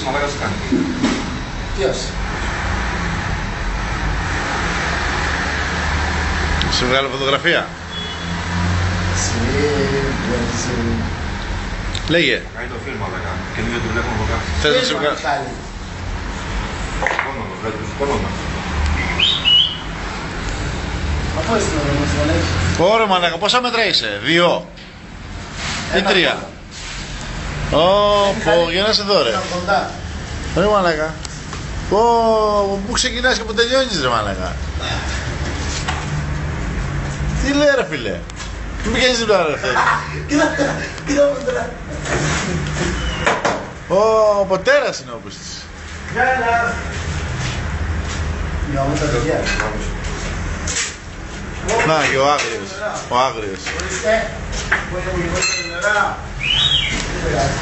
εσύ μαλάκας κάνει. Ποιος? Σε βγάλω φωτογραφία. Λέγε. Κάνει το φιλμ μαλάκα. Και μην το βλέπουμε από κάτω. Θες να σε βγάλω. Κόνονο, δηλαδή τους κόνονο. Αυτό είσαι το όμως, δεν έχει. Ωραία μαλάκα, πόσα μέτρα είσαι, 2 ή 3? Πω, για να σε δω ρε. Ρε μαλάκα. Πού ξεκινάς και πού τελειώνεις ρε μαλάκα. Τι λέει ρε φίλε. Μην πηγαίνεις την πλάρα ρε φίλε. Κοίτα μου τώρα. Ο πατέρας είναι όπως της. Γεια. Για όμως τα παιδιά. Να και ο Άγριος. Ο Άγριος. Ορίστε. Μπορεί να μου γεμίσει τα νερά. Δεν πειράζει.